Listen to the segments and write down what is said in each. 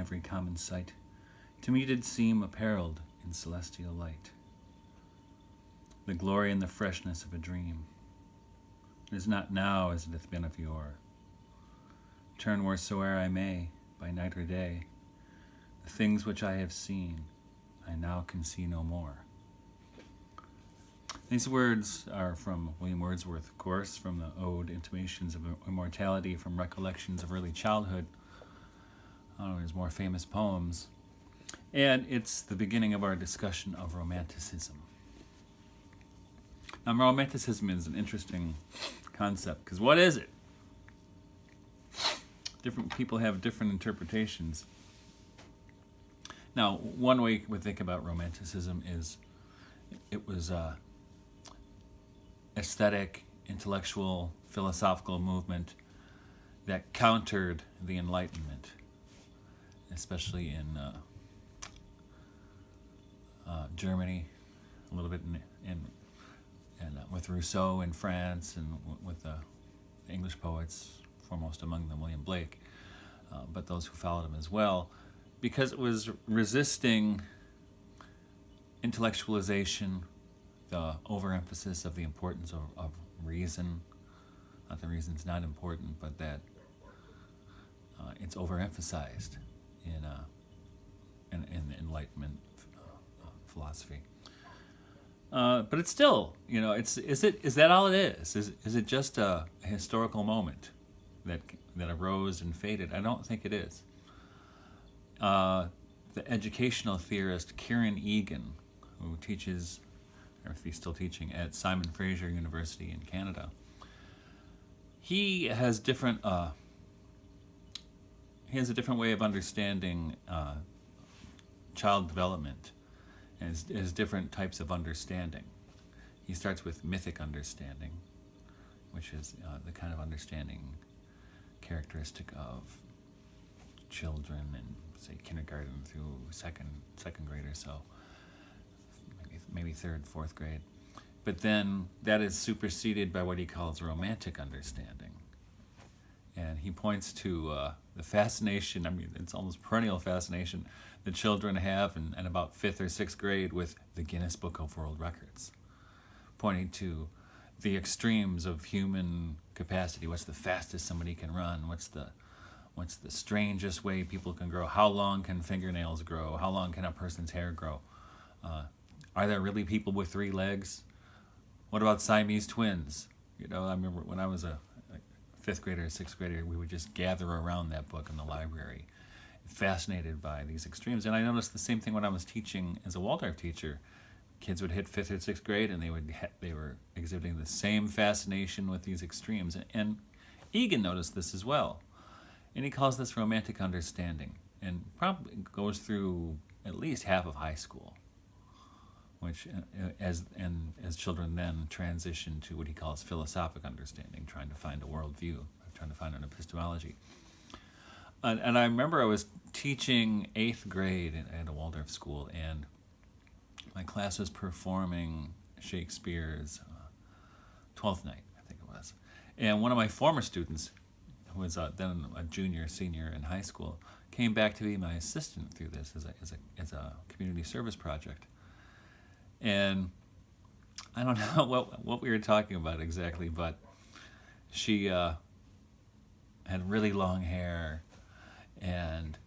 every common sight, to me did seem apparelled in celestial light. The glory and the freshness of a dream. It is not now as it hath been of yore. Turn wheresoe'er I may, by night or day, the things which I have seen, I now can see no more. These words are from William Wordsworth, of course, from the Ode, Intimations of Immortality, from Recollections of Early Childhood, one of his more famous poems. And it's the beginning of our discussion of Romanticism. Now, Romanticism is an interesting concept, because what is it? Different people have different interpretations. Now, one way we think about Romanticism is it was aesthetic, intellectual, philosophical movement that countered the Enlightenment, especially in Germany, a little bit in with Rousseau in France, and with the English poets, foremost among them William Blake, but those who followed him as well, because it was resisting intellectualization, the overemphasis of the importance of reason. Not that reason's not important, but that it's overemphasized in Enlightenment philosophy. But it's still, is that all it is? Is it just a historical moment that arose and faded? I don't think it is. The educational theorist Kieran Egan, who teaches, or if he's still teaching, at Simon Fraser University in Canada, he has a different way of understanding child development, and has different types of understanding. He starts with mythic understanding, which is the kind of understanding characteristic of children in, say, kindergarten through second grade or so, maybe third, fourth grade. But then that is superseded by what he calls romantic understanding. And he points to the fascination, it's almost perennial fascination, the children have in about 5th or 6th grade with the Guinness Book of World Records, pointing to the extremes of human capacity. What's the fastest somebody can run? What's the strangest way people can grow? How long can fingernails grow? How long can a person's hair grow? Are there really people with 3 legs? What about Siamese twins? I remember when I was a 5th grader or 6th grader, we would just gather around that book in the library, fascinated by these extremes. And I noticed the same thing when I was teaching as a Waldorf teacher. Kids would hit 5th or 6th grade, and they were exhibiting the same fascination with these extremes. And Egan noticed this as well, and he calls this romantic understanding, and probably goes through at least half of high school, which as children then transition to what he calls philosophic understanding, trying to find a worldview, trying to find an epistemology. And I remember I was teaching 8th grade at a Waldorf school, and my class was performing Shakespeare's Twelfth Night, I think it was. And one of my former students, who was then a junior, senior in high school, came back to be my assistant through this as a community service project. And I don't know what we were talking about exactly, but she had really long hair and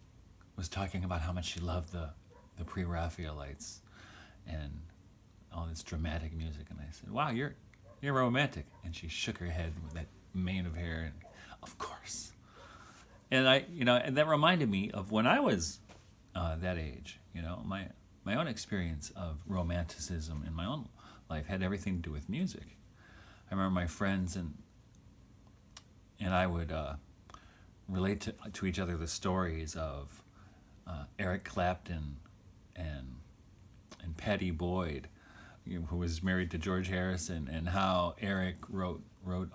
was talking about how much she loved the pre-Raphaelites and all this dramatic music. And I said, "Wow, you're romantic." And she shook her head with that mane of hair, and of course. And and that reminded me of when I was that age. My own experience of romanticism in my own life had everything to do with music. I remember my friends and I would relate to each other the stories of Eric Clapton and Patty Boyd, who was married to George Harrison, and how Eric wrote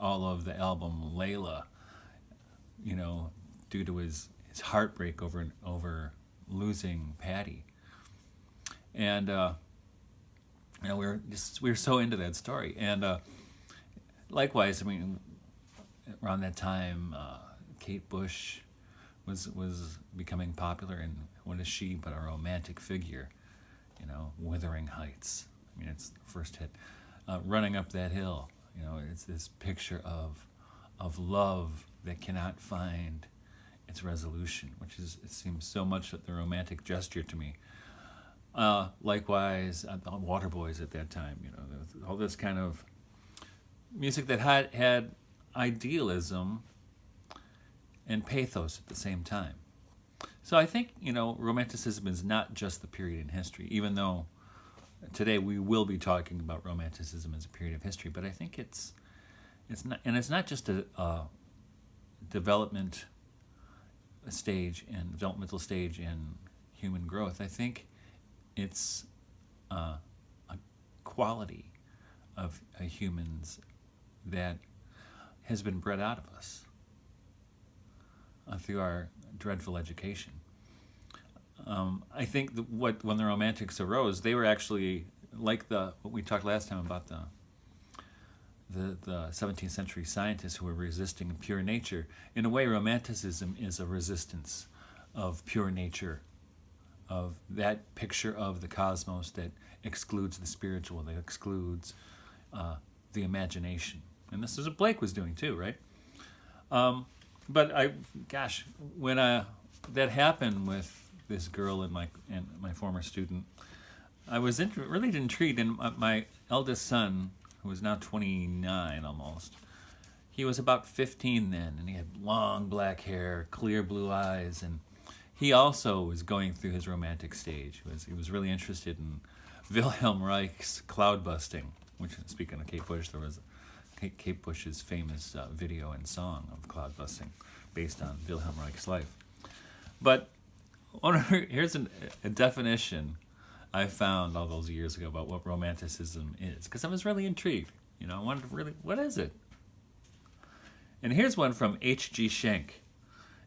all of the album Layla, due to his heartbreak over losing Patty. And we were so into that story. And likewise, around that time, Kate Bush was becoming popular, and what is she but a romantic figure? Wuthering Heights. I mean, it's the first hit. Running Up That Hill. It's this picture of love that cannot find its resolution, which it seems so much the romantic gesture to me. Likewise, the Waterboys at that time. All this kind of music that had idealism and pathos at the same time. So I think, Romanticism is not just the period in history, even though today we will be talking about Romanticism as a period of history, but I think it's not just a developmental stage in human growth. I think it's a quality of humans that has been bred out of us through our dreadful education. I think when the Romantics arose, they were actually like what we talked last time about the 17th century scientists who were resisting pure nature. In a way, Romanticism is a resistance of pure nature, of that picture of the cosmos that excludes the spiritual, that excludes the imagination. And this is what Blake was doing too, right? But when that happened with this girl and my former student, I was really intrigued. And my eldest son, who is now 29 almost, he was about 15 then, and he had long black hair, clear blue eyes, and he also was going through his romantic stage. He was really interested in Wilhelm Reich's cloud busting, which, speaking of Kate Bush, there was Kate Bush's famous video and song of cloud busting based on Wilhelm Reich's life. But here's a definition I found all those years ago about what Romanticism is, because I was really intrigued. I wanted to what is it? And here's one from H.G. Schenck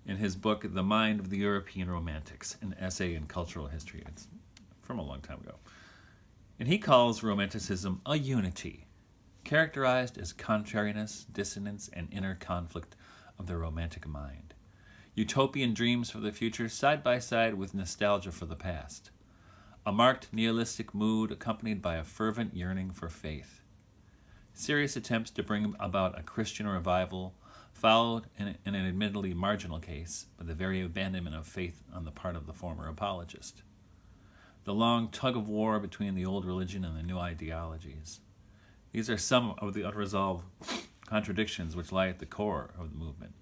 in his book, The Mind of the European Romantics, an essay in cultural history. It's from a long time ago. And he calls Romanticism a unity, characterized as contrariness, dissonance, and inner conflict of the romantic mind. Utopian dreams for the future side by side with nostalgia for the past. A marked nihilistic mood accompanied by a fervent yearning for faith. Serious attempts to bring about a Christian revival, followed in an admittedly marginal case by the very abandonment of faith on the part of the former apologist. The long tug-of-war between the old religion and the new ideologies. These are some of the unresolved contradictions which lie at the core of the movement.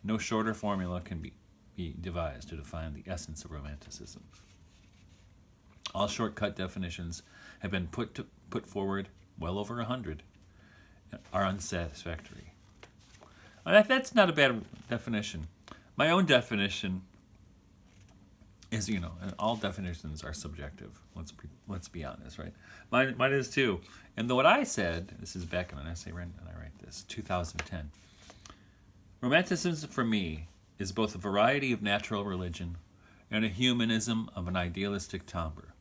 No shorter formula can be devised to define the essence of Romanticism. All shortcut definitions have been put forward, well over 100, are unsatisfactory. That's not a bad definition. My own definition is, all definitions are subjective. Let's be honest, right? Mine is too. And what I said, this is back in an essay, and I write this, 2010. Romanticism for me is both a variety of natural religion and a humanism of an idealistic timbre.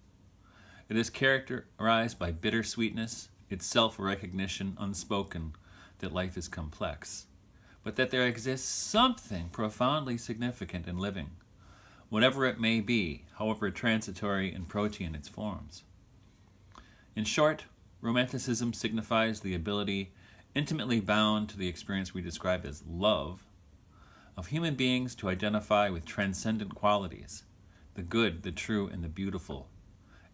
It is characterized by bittersweetness, its self-recognition unspoken that life is complex, but that there exists something profoundly significant in living, whatever it may be, however transitory and protean its forms. In short, Romanticism signifies the ability, intimately bound to the experience we describe as love, of human beings to identify with transcendent qualities, the good, the true, and the beautiful,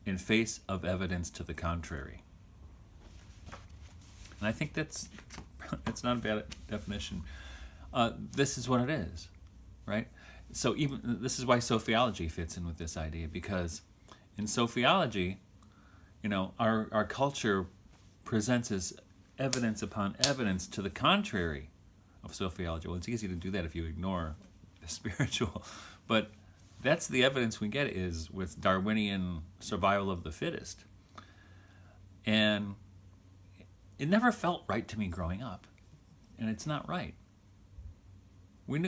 in face of evidence to the contrary. And I think that's not a bad definition. This is what it is, right? So this is why Sophiology fits in with this idea, because in Sophiology, our culture presents us evidence upon evidence to the contrary of Sophiology. Well, it's easy to do that if you ignore the spiritual, but that's the evidence we get is with Darwinian survival of the fittest. And it never felt right to me growing up, and it's not right.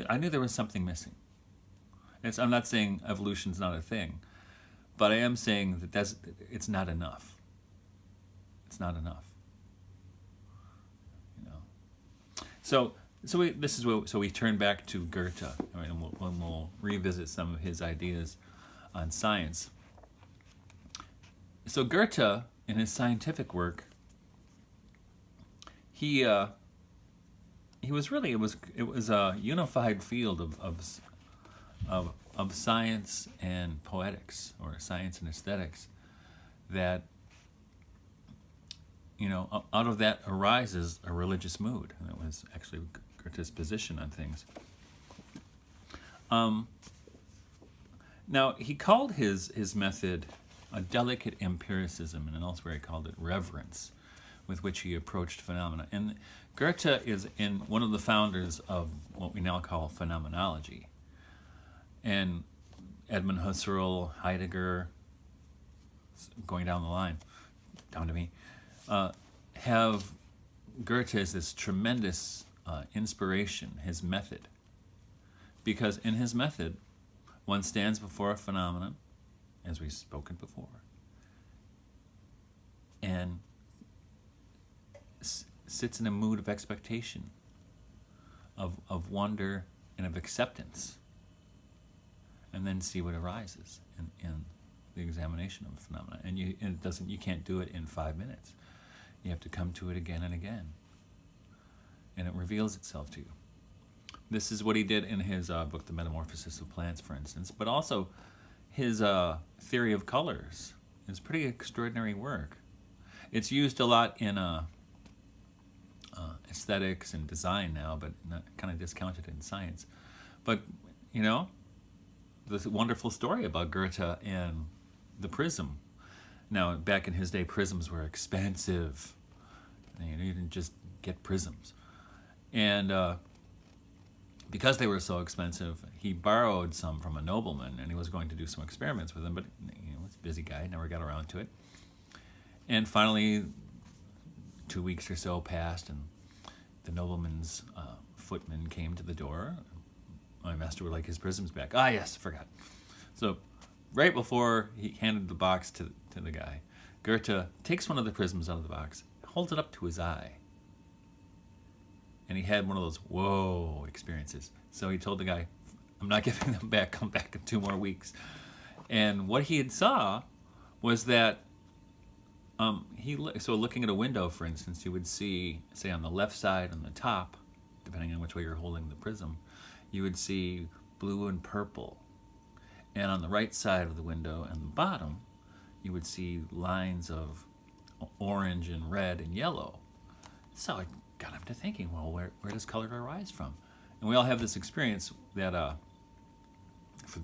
I knew there was something missing. I'm not saying evolution's not a thing, but I am saying that it's not enough. It's not enough. So So we turn back to Goethe, and we'll revisit some of his ideas on science. So Goethe, in his scientific work, he was really it was a unified field of science and poetics, or science and aesthetics, that out of that arises a religious mood, and that was actually Goethe's position on things. Now he called his method a delicate empiricism, and elsewhere he called it reverence, with which he approached phenomena. And Goethe is one of the founders of what we now call phenomenology. And Edmund Husserl, Heidegger, going down the line, down to me, have Goethe as this tremendous inspiration, his method. Because in his method, one stands before a phenomenon, as we've spoken before, and sits in a mood of expectation, of wonder, and of acceptance, and then see what arises in the examination of a phenomenon. And you can't do it in 5 minutes. You have to come to it again and again, and it reveals itself to you. This is what he did in his book, The Metamorphosis of Plants, for instance, but also his theory of colors is pretty extraordinary work. It's used a lot in aesthetics and design now, but kind of discounted in science. But, this wonderful story about Goethe and the prism. Now, back in his day, prisms were expensive. You didn't just get prisms. And because they were so expensive, he borrowed some from a nobleman, and he was going to do some experiments with them, but he was a busy guy, never got around to it. And finally, 2 weeks or so passed, and the nobleman's footman came to the door. My master would like his prisms back. Ah, yes, forgot. So right before he handed the box to the guy, Goethe takes one of the prisms out of the box, holds it up to his eye, and he had one of those whoa experiences. So he told the guy, I'm not giving them back, come back in 2 more weeks. And what he had saw was that so looking at a window, for instance, you would see, say on the left side on the top, depending on which way you're holding the prism, you would see blue and purple. And on the right side of the window and the bottom, you would see lines of orange and red and yellow. So it got him to thinking, well, where does color arise from? And we all have this experience that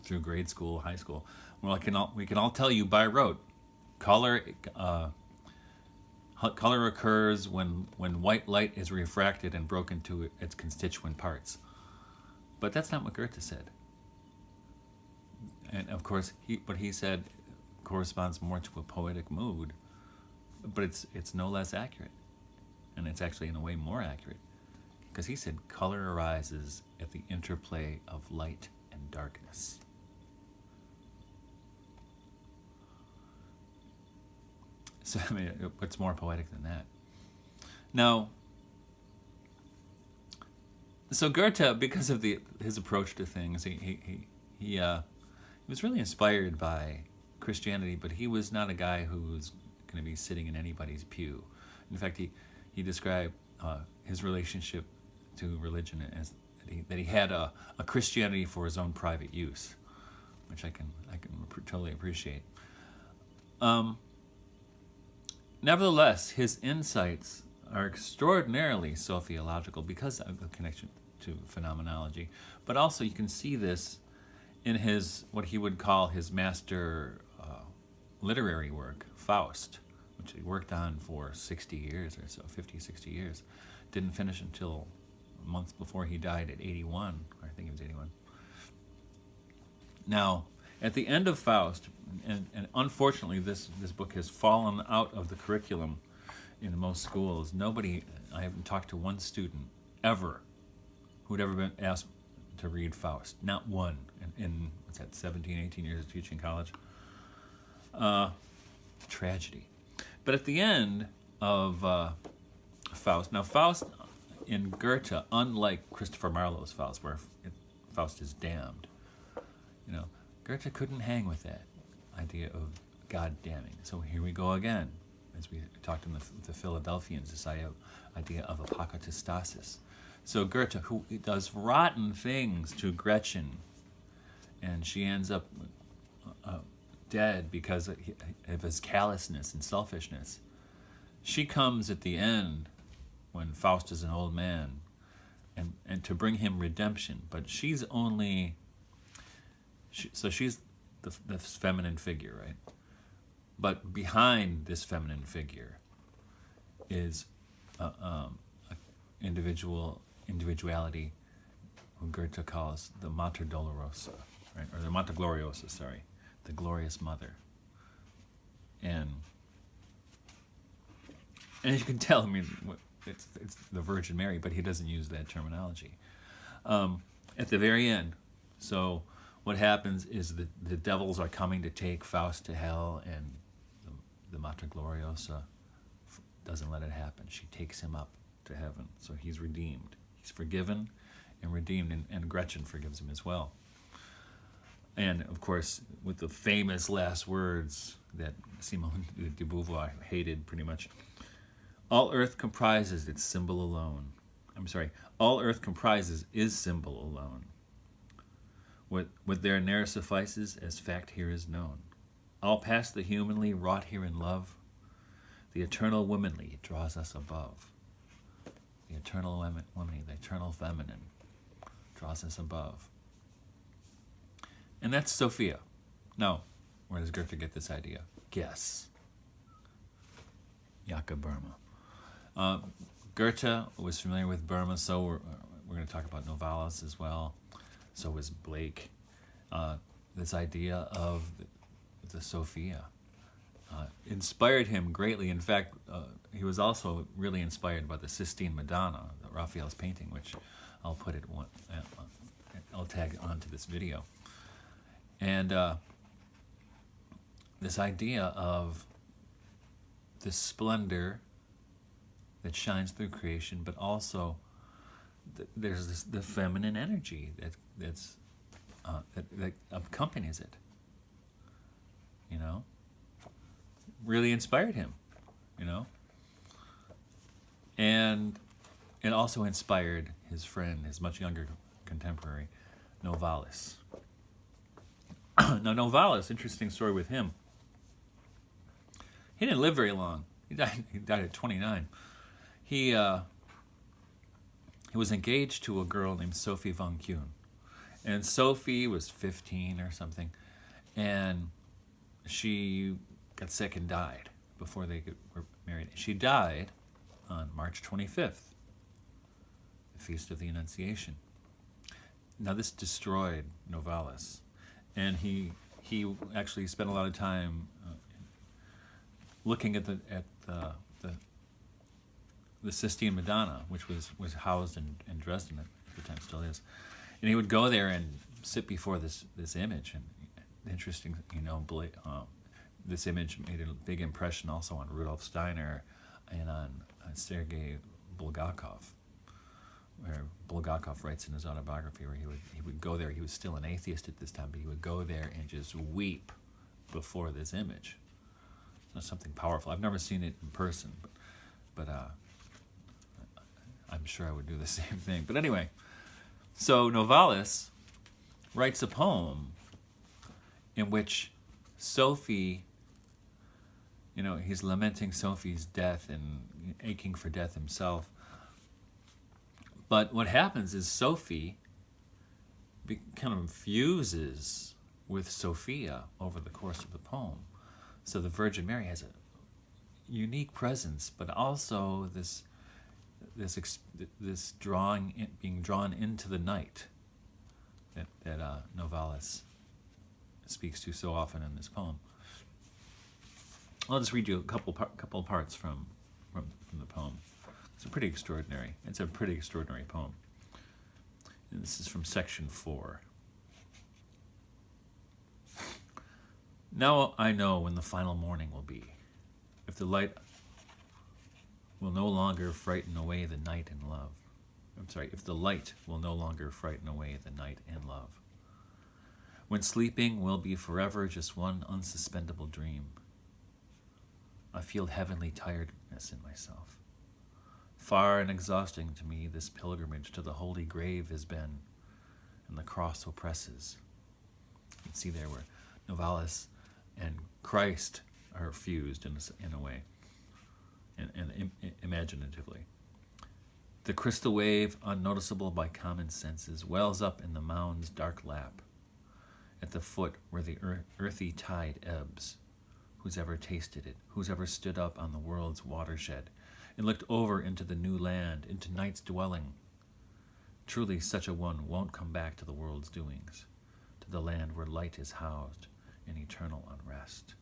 through grade school, high school, we can all tell you by rote, color occurs when white light is refracted and broken to its constituent parts. But that's not what Goethe said. And of course, what he said corresponds more to a poetic mood, but it's no less accurate. And it's actually in a way more accurate, because he said color arises at the interplay of light and darkness. So, I mean, what's more poetic than that? Now, so Goethe, because of his approach to things, he was really inspired by Christianity, but he was not a guy who was going to be sitting in anybody's pew. In fact, he described his relationship to religion as that he had a Christianity for his own private use, which I can totally appreciate. Nevertheless, his insights are extraordinarily sophiological because of the connection to phenomenology. But also you can see this in his, what he would call his master literary work, Faust, which he worked on for 60 years or so, 50, 60 years. Didn't finish until months before he died at 81, I think he was 81. Now, at the end of Faust, and unfortunately this book has fallen out of the curriculum in most schools. I haven't talked to one student ever who'd ever been asked to read Faust. Not one in what's that, 17, 18 years of teaching college. Tragedy. But at the end of Faust, now Faust in Goethe, unlike Christopher Marlowe's Faust, where Faust is damned, Goethe couldn't hang with that idea of God damning. So here we go again, as we talked in the Philadelphians, this idea of apokatastasis. So Goethe, who does rotten things to Gretchen, and she ends up dead because of his callousness and selfishness. She comes at the end when Faust is an old man, and to bring him redemption. But she's only, so she's the feminine figure, right? But behind this feminine figure is individuality, who Goethe calls the Mater Dolorosa, right? Or the Mater Gloriosa, sorry, the glorious mother. And as you can tell, I mean, it's the Virgin Mary, but he doesn't use that terminology. At the very end, so what happens is the devils are coming to take Faust to hell, and the Mater Gloriosa doesn't let it happen. She takes him up to heaven, so he's redeemed. He's forgiven and redeemed, and Gretchen forgives him as well. And, of course, with the famous last words that Simone de Beauvoir hated pretty much, all earth comprises its symbol alone. All earth comprises is symbol alone. What there ne'er suffices, as fact here is known. All past the humanly wrought here in love, the eternal womanly draws us above. The eternal womanly, the eternal feminine, draws us above. And that's Sophia. Now, where does Goethe get this idea? Guess. Jakob Böhme. Goethe was familiar with Böhme, so we're going to talk about Novalis as well. So was Blake. This idea of the Sophia inspired him greatly. In fact, he was also really inspired by the Sistine Madonna, Raphael's painting, which I'll put I'll tag onto this video. And this idea of the splendor that shines through creation, but also there's the feminine energy that accompanies it. Really inspired him. And it also inspired his friend, his much younger contemporary, Novalis. Now, Novalis, interesting story with him. He didn't live very long. He died at 29. He was engaged to a girl named Sophie von Kuhn. And Sophie was 15 or something. And she got sick and died before they were married. She died on March 25th, the Feast of the Annunciation. Now, this destroyed Novalis. And he actually spent a lot of time looking at the Sistine Madonna, which was housed in Dresden at the time, still is. And he would go there and sit before this image. And interesting, this image made a big impression also on Rudolf Steiner and on Sergei Bulgakov, where Bulgakov writes in his autobiography where he would go there. He was still an atheist at this time, but he would go there and just weep before this image. It's something powerful. I've never seen it in person, but I'm sure I would do the same thing. But anyway, so Novalis writes a poem in which Sophie, he's lamenting Sophie's death and aching for death himself. But what happens is Sophie kind of fuses with Sophia over the course of the poem. So the Virgin Mary has a unique presence, but also this being drawn into the night that Novalis speaks to so often in this poem. I'll just read you a couple parts from the poem. It's a pretty extraordinary poem. And this is from section 4. Now I know when the final morning will be, if the light will no longer frighten away the night in love. if the light will no longer frighten away the night and love. When sleeping will be forever just one unsuspendable dream. I feel heavenly tiredness in myself. Far and exhausting to me this pilgrimage to the holy grave has been, and the cross oppresses. You can see there where Novalis and Christ are fused in a way, and imaginatively. The crystal wave, unnoticeable by common senses, wells up in the mound's dark lap, at the foot where the earthy tide ebbs. Who's ever tasted it? Who's ever stood up on the world's watershed and looked over into the new land, into night's dwelling? Truly such a one won't come back to the world's doings, to the land where light is housed in eternal unrest.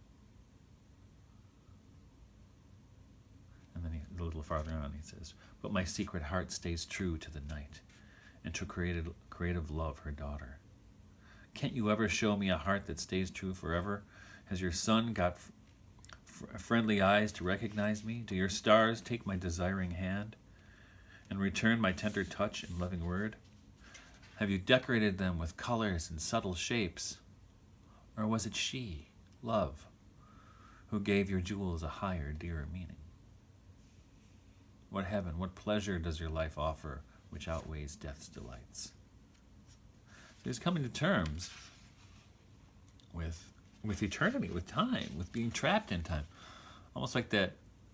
And then a little farther on he says, but my secret heart stays true to the night and to creative love, her daughter. Can't you ever show me a heart that stays true forever? Has your sun got friendly eyes to recognize me? Do your stars take my desiring hand and return my tender touch and loving word? Have you decorated them with colors and subtle shapes? Or was it she, love, who gave your jewels a higher, dearer meaning? What heaven, what pleasure does your life offer which outweighs death's delights? So he's coming to terms with eternity, with time, with being trapped in time. Almost like that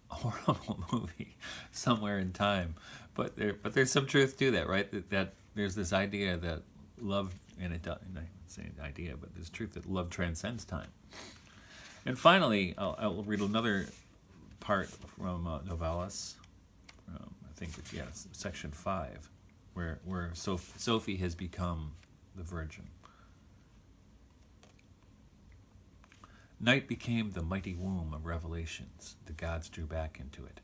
horrible movie, Somewhere in Time. But there's some truth to that, right? That there's this idea that love, and I wouldn't say an idea, but there's truth that love transcends time. And finally, I'll read another part from Novalis. I think, section 5, where Sophie has become the virgin. Night became the mighty womb of revelations. The gods drew back into it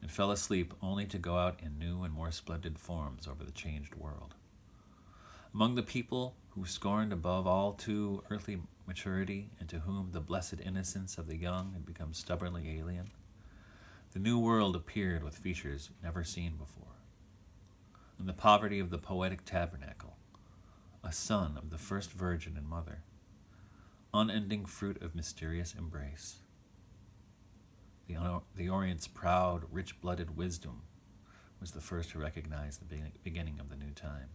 and fell asleep only to go out in new and more splendid forms over the changed world. Among the people who scorned above all too earthly maturity and to whom the blessed innocence of the young had become stubbornly alien, the new world appeared with features never seen before. In the poverty of the poetic tabernacle, a son of the first virgin and mother, unending fruit of mysterious embrace. The Orient's proud, rich-blooded wisdom was the first to recognize the beginning of the new time.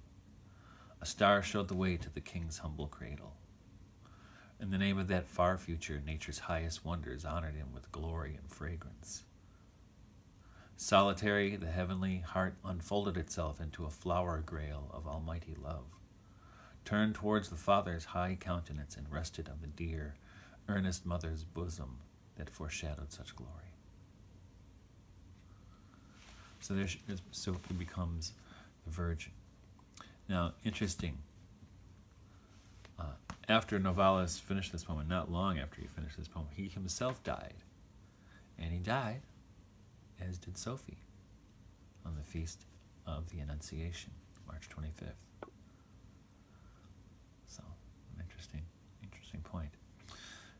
A star showed the way to the king's humble cradle. In the name of that far future, nature's highest wonders honored him with glory and fragrance. Solitary, the heavenly heart unfolded itself into a flower grail of almighty love, turned towards the Father's high countenance and rested on the dear, earnest mother's bosom that foreshadowed such glory. So Sophie becomes the virgin. Now, interesting. After Novalis finished this poem, not long after he finished this poem, he himself died. And he died, as did Sophie, on the Feast of the Annunciation, March 25th. So, an interesting point.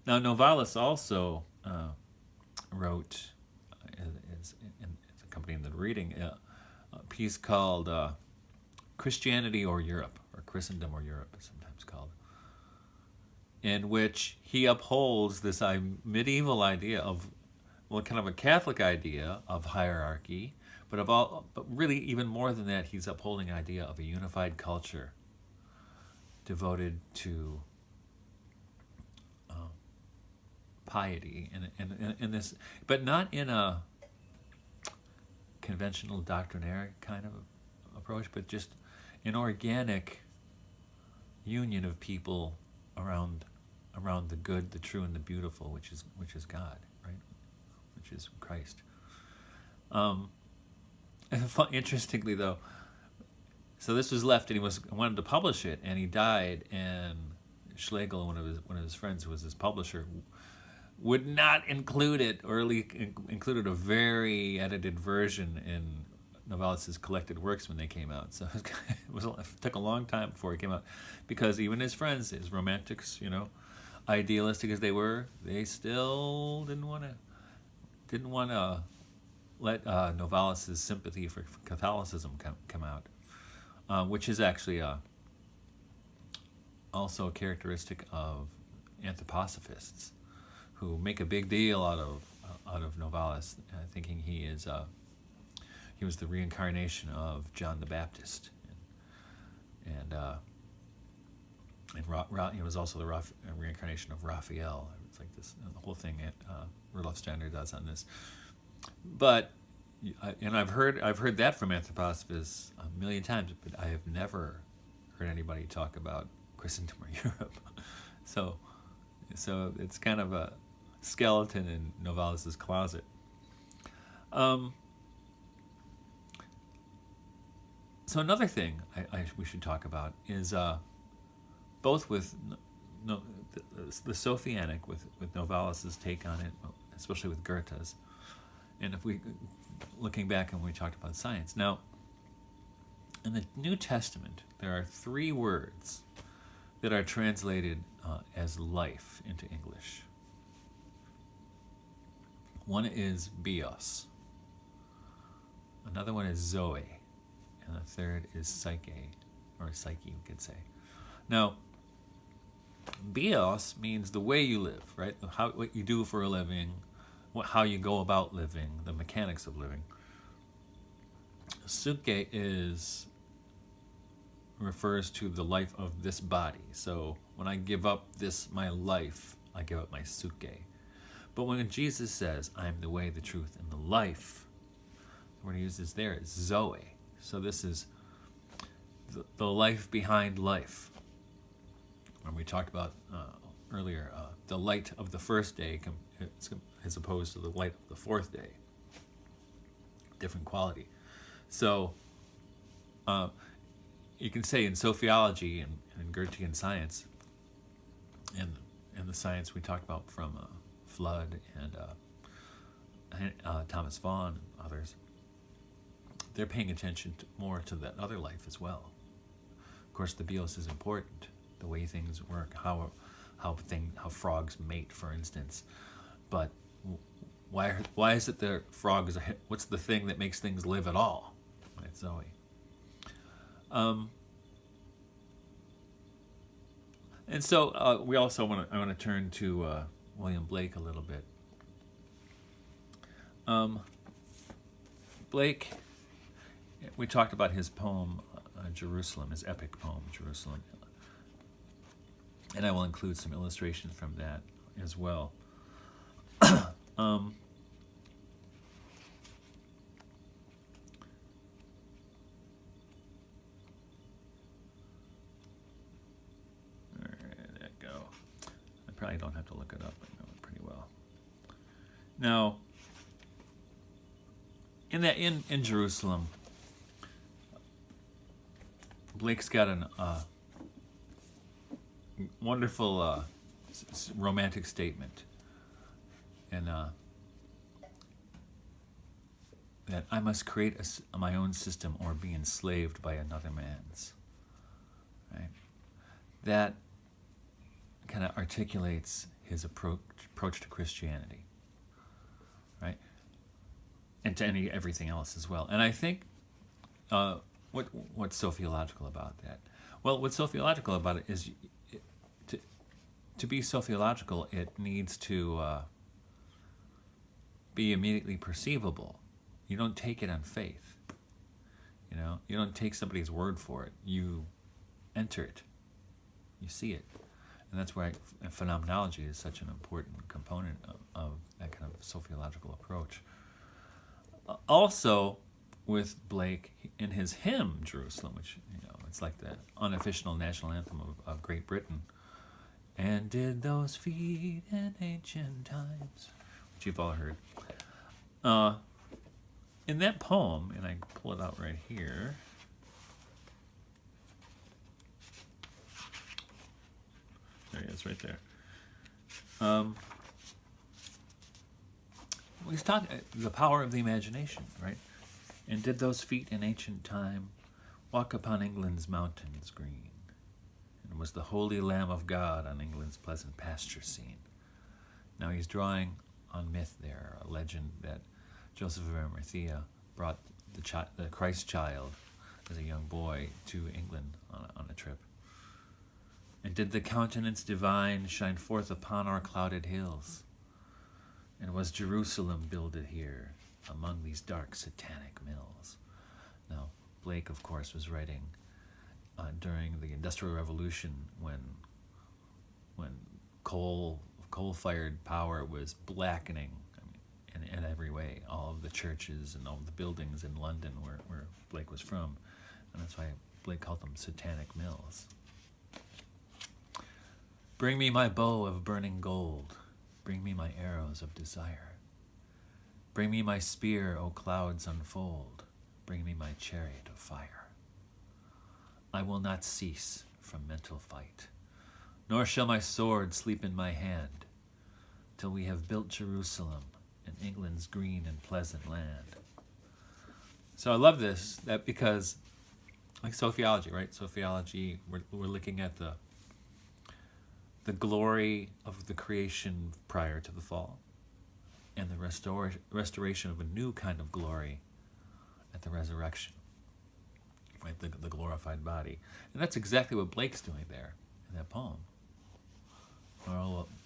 Now, Novalis also wrote, as accompanying the reading, a piece called Christianity or Europe, or Christendom or Europe, is sometimes called, in which he upholds this medieval idea of, well, kind of a Catholic idea of hierarchy, but really even more than that, he's upholding an idea of a unified culture devoted to piety and this, but not in a conventional doctrinaire kind of approach, but just an organic union of people around the good, the true, and the beautiful, which is God, right? Which is Christ. Interestingly, though, so this was left, and he wanted to publish it, and he died, and Schlegel, one of his friends, who was his publisher, would not include it, or included a very edited version in Novalis' collected works when they came out. So it took a long time before it came out, because even his friends, his romantics, idealistic as they were, they still didn't want to let Novalis' sympathy for Catholicism come out, which is actually also a characteristic of anthroposophists, who make a big deal out of Novalis, thinking he was the reincarnation of John the Baptist, and he was also the reincarnation of Raphael. It's like this, the whole thing Rudolf Steiner does on this. But I've heard that from anthroposophists a million times, but I have never heard anybody talk about Christendom or Europe. So it's kind of a skeleton in Novalis' closet. So another thing we should talk about is both with the Sophianic, with Novalis' take on it, especially with Goethe's, and if we looking back and we talked about science. Now, in the New Testament, there are 3 words that are translated as life into English. One is bios, another one is zoe, and the third is psyche, or psyche, we could say. Now, bios means the way you live, right? What you do for a living, how you go about living, the mechanics of living. Psyche refers to the life of this body. So when I give up my life, I give up my psyche. But when Jesus says, "I am the way, the truth, and the life," the word he uses there is zoe. So this is the life behind life. When we talked about earlier, the light of the first day as opposed to the light of the fourth day. Different quality. So you can say in Sophiology and Goethean science, and the science we talked about from Flood and Thomas Vaughan and others, they're paying attention more to that other life as well. Of course, the bios is important, the way things work, how frogs mate, for instance. But why is it the frogs? What's the thing that makes things live at all? It's Zoe. And so I want to turn to William Blake a little bit. Blake, we talked about his poem Jerusalem, his epic poem Jerusalem, and I will include some illustrations from that as well. Probably don't have to look it up. I know it pretty well. Now, in Jerusalem, Blake's got a wonderful romantic statement, and that I must create my own system or be enslaved by another man's. Right? That kind of articulates his approach to Christianity, right, and to everything else as well. And I think what's sophiological about that? Well, what's sophiological about it is to be sophiological, it needs to be immediately perceivable. You don't take it on faith. You don't take somebody's word for it. You enter it. You see it. And that's why phenomenology is such an important component of that kind of sophiological approach. Also, with Blake, in his hymn, Jerusalem, which, it's like the unofficial national anthem of Great Britain, and did those feet in ancient times, which you've all heard. In that poem, and I can pull it out right here, there he is, right there. He's talking the power of the imagination, right? And did those feet in ancient time walk upon England's mountains green? And was the holy Lamb of God on England's pleasant pasture seen? Now he's drawing on myth there, a legend that Joseph of Arimathea brought the Christ child as a young boy to England on a trip. And did the countenance divine shine forth upon our clouded hills? And was Jerusalem builded here among these dark satanic mills? Now, Blake, of course, was writing during the Industrial Revolution when coal-fired power was blackening, in every way, all of the churches and all of the buildings in London where Blake was from. And that's why Blake called them satanic mills. Bring me my bow of burning gold. Bring me my arrows of desire. Bring me my spear, O clouds unfold. Bring me my chariot of fire. I will not cease from mental fight, nor shall my sword sleep in my hand, till we have built Jerusalem and England's green and pleasant land. So I love this, that because, like Sophiology, right? Sophiology, we're looking at the glory of the creation prior to the fall, and the restoration of a new kind of glory at the resurrection, right? The glorified body. And that's exactly what Blake's doing there in that poem.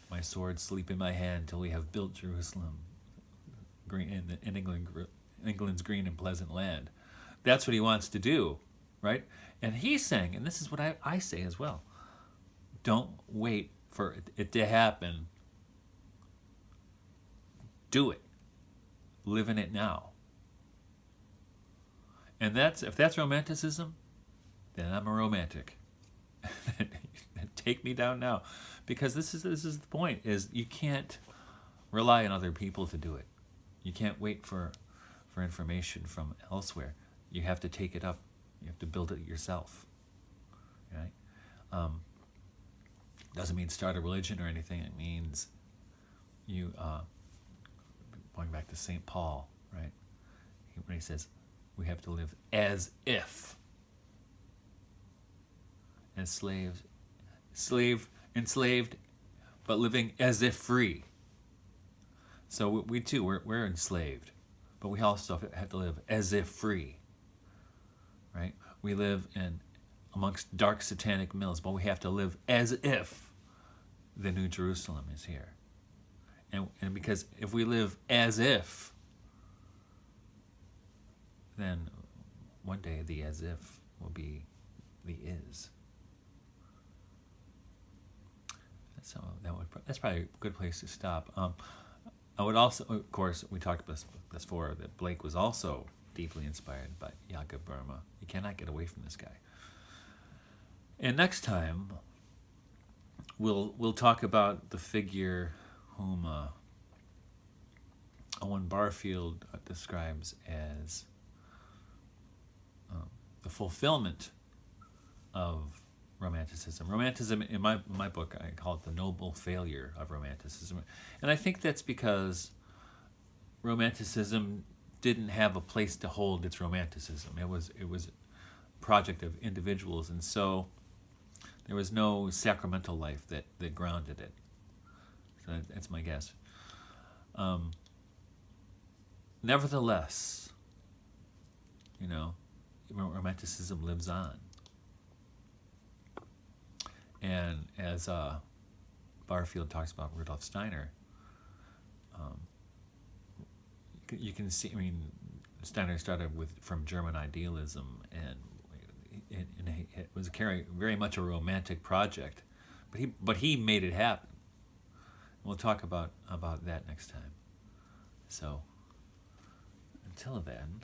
My sword sleep in my hand till we have built Jerusalem, green in England's green and pleasant land. That's what he wants to do, right? And he's saying, and this is what I say as well, don't wait for it to happen. Do it. Live in it now. And if that's Romanticism, then I'm a romantic. Take me down now. Because this is the point, is you can't rely on other people to do it. You can't wait for information from elsewhere. You have to take it up. You have to build it yourself. Right? Doesn't mean start a religion or anything. It means you, going back to St. Paul, right? When he says, we have to live as if. As enslaved, but living as if free. So we too, we're enslaved, but we also have to live as if free, right? We live amongst dark satanic mills, but we have to live as if the New Jerusalem is here. And because if we live as if, then one day the as if will be the is. So that's probably a good place to stop. I would also, of course, we talked about this before, that Blake was also deeply inspired by Yaga Burma. You cannot get away from this guy. And next time, we'll talk about the figure whom Owen Barfield describes as the fulfillment of Romanticism. Romanticism, in my book, I call it the noble failure of Romanticism. And I think that's because Romanticism didn't have a place to hold its romanticism. It was a project of individuals, and so there was no sacramental life that grounded it. So that's my guess. Nevertheless, Romanticism lives on. And as Barfield talks about Rudolf Steiner, you can see, Steiner started from German idealism, and it was very much a romantic project, but he made it happen. We'll talk about that next time. So until then,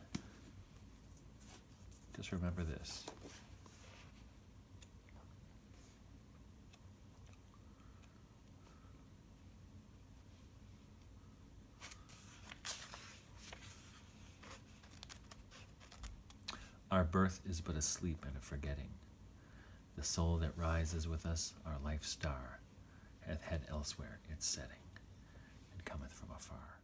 just remember this. Our birth is but a sleep and a forgetting. The soul that rises with us, our life's star, hath had elsewhere its setting, and cometh from afar.